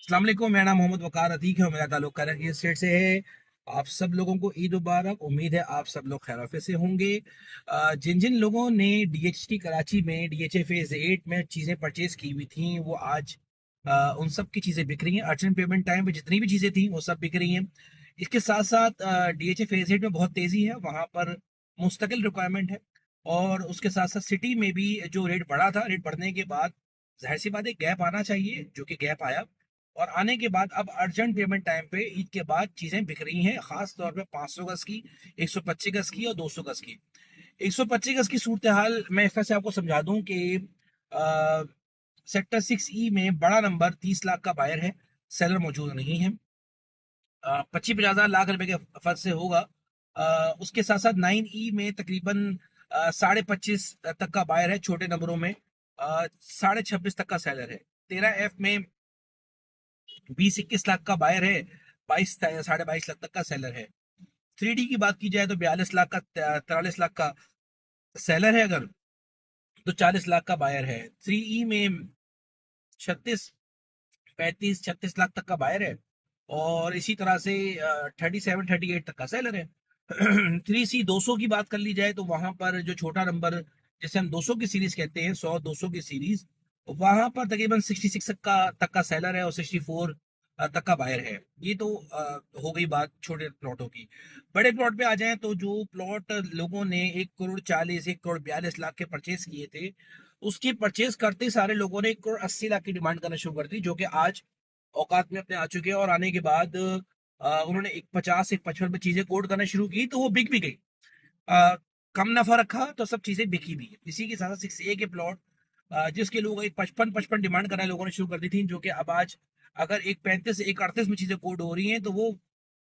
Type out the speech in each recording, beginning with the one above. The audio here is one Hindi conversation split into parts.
अस्सलाम वालेकुम। मेरा नाम मोहम्मद वकार अतीक है और मेरा ताल्लुक कराची स्टेट से है। आप सब लोगों को ईद मुबारक। उम्मीद है आप सब लोग खैर से होंगे। जिन जिन लोगों ने डीएचटी कराची में डीएचए फेज 8 में चीज़ें परचेज की हुई थी वो आज उन सब की चीज़ें बिक रही हैं। अर्जेंट पेमेंट टाइम पे जितनी भी चीज़ें थी वो सब बिक रही हैं। इसके साथ साथ डीएचए फेज 8 में बहुत तेज़ी है, वहाँ पर मुस्तकिल रिक्वायरमेंट है। और उसके साथ साथ सिटी में भी जो रेट बढ़ा था, रेट बढ़ने के बाद जाहिर सी बात है गैप आना चाहिए, जो कि गैप आया। और आने के बाद अब अर्जेंट पेमेंट टाइम पे ईद के बाद चीजें बिक रही हैं, खास तौर पे 500 गज की, 125 गज की और 200 गज की। 125 गज की सूरत हाल मैं इस तरह से आपको समझा दूं कि सेक्टर 6 ई में बड़ा नंबर 30 लाख का बायर है, सेलर मौजूद नहीं है। 25-50 लाख रुपए के फर्क से होगा। उसके साथ साथ 9 ई में तकरीबन 25.5 तक का बायर है, छोटे नंबरों में 26.5 तक का सेलर है। 13F में 20-21 लाख का बायर है, 22-22.5 लाख तक का सेलर है। 3D की बात की जाए तो 42 लाख का, 43 लाख का सेलर है, अगर तो 40 लाख का बायर है। 3E में 36-35-36 लाख तक का बायर है और इसी तरह से 37-38 तक का सेलर है। 3C 200 की बात कर ली जाए तो वहां पर जो छोटा नंबर जिसे हम 200 की सीरीज कहते हैं, 100-200 की सीरीज, वहां पर तकरीबन 66 तक का सेलर है और 64 तक का बायर है। ये तो हो गई बात छोटे प्लॉटों की। बड़े प्लॉट पे आ जाएं तो जो प्लॉट लोगों ने 1 करोड़ 40, 1 करोड़ 42 लाख के परचेज किए थे, उसकी परचेज करते ही सारे लोगों ने 1 करोड़ 80 लाख की डिमांड करना शुरू कर दी, जो कि आज औकात में अपने आ चुके हैं। और आने के बाद उन्होंने 150-155 में चीजें कोट करना शुरू की तो वो बिक भी गई। कम नफा रखा तो सब चीजें बिकी भी। इसी के साथ 6A के प्लॉट जिसके लोग 155-55 डिमांड करना लोगों ने शुरू कर दी थी, जो कि अब आज अगर 135-138 में चीजें कोड हो रही हैं तो वो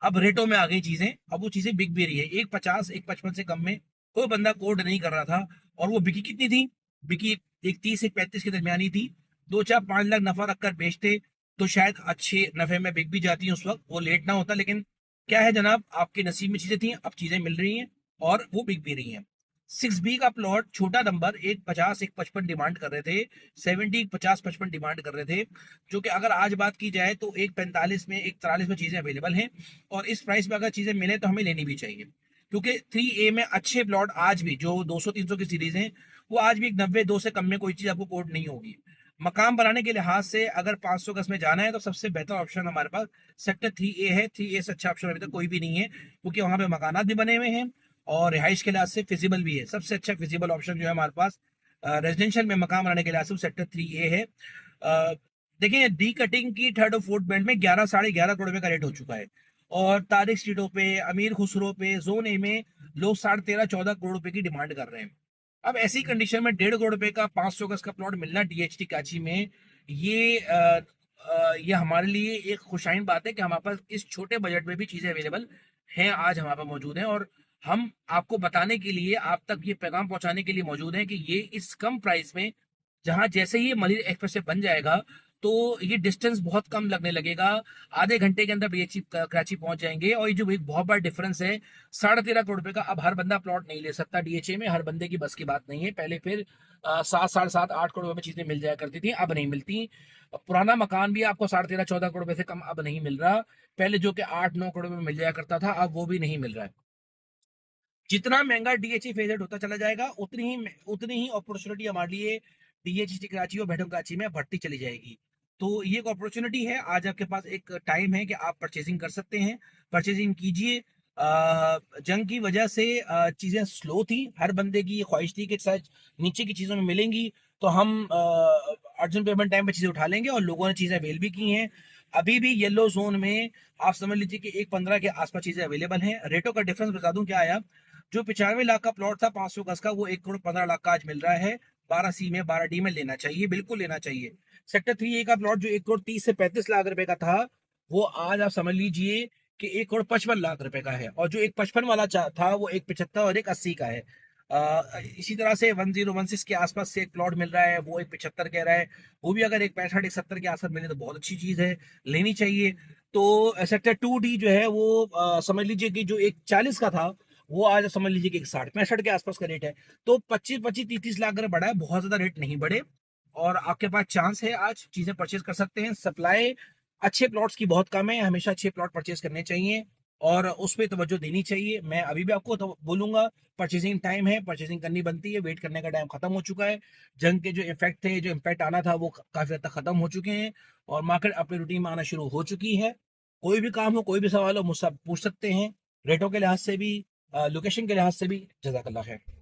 अब रेटों में आ गई चीजें, अब वो चीजें बिक भी रही है। 150-155 से कम में कोई बंदा कोड नहीं कर रहा था। और वो बिकी कितनी थी? बिकी एक 30-35 के दरमियान ही थी। 2-4-5 लाख नफा रखकर बेचते तो शायद अच्छे नफे में बिक भी जाती है, उस वक्त वो लेट ना होता। लेकिन क्या है जनाब, आपके नसीब में चीजें थी, अब चीजें मिल रही हैं और वो बिक भी रही हैं। 6B का प्लॉट छोटा नंबर 150-155 डिमांड कर रहे थे, 70-50-55 डिमांड कर रहे थे, जो कि अगर आज बात की जाए तो 145 में 143 में चीजें अवेलेबल हैं। और इस प्राइस में अगर चीजें मिले तो हमें लेनी भी चाहिए, क्योंकि 3A में अच्छे प्लॉट आज भी जो 200-300 की सीरीज हैं, वो आज भी 92 से कम में कोई चीज आपको कोड नहीं होगी। मकान बनाने के लिहाज से अगर 500 गज में जाना है तो सबसे बेहतर ऑप्शन हमारे पास सेक्टर 3A है। 3A से अच्छा ऑप्शन अभी तक कोई भी नहीं है, क्योंकि वहां पे मकानात भी बने हुए हैं और रिहाइश के लिहाज से फिजिबल भी है। सबसे अच्छा फिजिबल ऑप्शन जो है हमारे पास रेजिडेंशियल में मकान बनाने के लिहाज से सेक्टर 3A है। देखिए, डी कटिंग की थर्ड और फोर्थ बेल्ट में 11-11.5 करोड़ रुपए का रेट हो चुका है। और तारिक स्ट्रीटों पे, अमीर खुसरो पे, जोन ए में लोग 13.5-14 करोड़ रुपए की डिमांड कर रहे हैं। अब ऐसी कंडीशन में 1.5 करोड़ रुपए का 500 गज का प्लॉट मिलना डीएचटी काची में, ये हमारे लिए एक खुशाइन बात है कि हमारे पास इस छोटे बजट में भी चीजें अवेलेबल हैं, आज हमारे पास मौजूद हैं। और हम आपको बताने के लिए, आप तक ये पैगाम पहुंचाने के लिए मौजूद हैं कि ये इस कम प्राइस में, जहां जैसे ही ये मलिर एक्सप्रेस से बन जाएगा तो ये डिस्टेंस बहुत कम लगने लगेगा। आधे घंटे के अंदर बीएचई कराची पहुंच जाएंगे। और ये जो एक बहुत बड़ा डिफरेंस है, 13.5 करोड़ रुपए का, अब हर बंदा प्लॉट नहीं ले सकता डीएचए में, हर बंदे की बस की बात नहीं है। पहले फिर 7-7.5 करोड़ रुपए में चीजें मिल जाया करती थी, अब नहीं मिलती। पुराना मकान भी आपको 13.5-14 करोड़ रुपए से कम अब नहीं मिल रहा। पहले जो कि 8-9 करोड़ में मिल जाया करता था, अब वो भी नहीं मिल रहा है। जितना महंगा डीएचई फेज होता चला जाएगा, उतनी ही अपॉर्चुनिटी हमारे लिए डीएचई कराची और बेटम कराची में बढ़ती चली जाएगी। तो ये एक अपॉर्चुनिटी है, आज आपके पास एक टाइम है कि आप परचेजिंग कर सकते हैं, परचेजिंग कीजिए। जंग की वजह से चीजें स्लो थी, हर बंदे की ये ख्वाहिश थी कि शायद नीचे की चीजों में मिलेंगी तो हम अर्जेंट पेमेंट टाइम पे चीजें उठा लेंगे, और लोगों ने चीजें अवेल भी की हैं। अभी भी येलो जोन में आप समझ लीजिए कि 1.15 के आसपास चीजें अवेलेबल हैं। रेटों का डिफरेंस बता दूं क्या आया? जो 95 लाख का प्लॉट था 500 गज का, वो 1 करोड़ 15 लाख का आज मिल रहा है। 12C में 12D में लेना चाहिए, बिल्कुल लेना चाहिए। सेक्टर 3A का प्लॉट जो 1 करोड़ 30 से 35 लाख रुपए का था, वो आज आप समझ लीजिए कि 1 करोड़ 55 लाख रुपए का है। और जो एक 55 वाला था वो 1 75 और 1 80 का है। इसी तरह से 1016 के आसपास से एक प्लॉट मिल रहा है, वो 1 75 कह रहा है। वो भी अगर 1 65 1 70 के आसपास मिले तो बहुत अच्छी चीज है, लेनी चाहिए। तो सेक्टर 2D जो है वो समझ लीजिए कि जो 1 40 का था, वो आज समझ लीजिए कि 60 65 के आसपास का रेट है। तो 25-25 30 लाख अगर बढ़ा है, बहुत ज्यादा रेट नहीं बढ़े। और आपके पास चांस है, आज चीजें परचेज कर सकते हैं। सप्लाई अच्छे प्लॉट्स की बहुत कम है, हमेशा अच्छे प्लॉट परचेज करने चाहिए और उस पे तवज्जो देनी चाहिए। मैं अभी भी आपको तो बोलूंगा, परचेजिंग टाइम है, परचेजिंग करनी बनती है, वेट करने का टाइम खत्म हो चुका है। जंग के जो इफेक्ट थे, जो इम्पैक्ट आना था, वो काफी हद तक खत्म हो चुके हैं और मार्केट अपनी रूटीन में आना शुरू हो चुकी है। कोई भी काम हो, कोई भी सवाल हो, मुझसे आप पूछ सकते हैं, रेटों के लिहाज से भी, लोकेशन के लिहाज से भी। जज़ाकल्लाह खैर।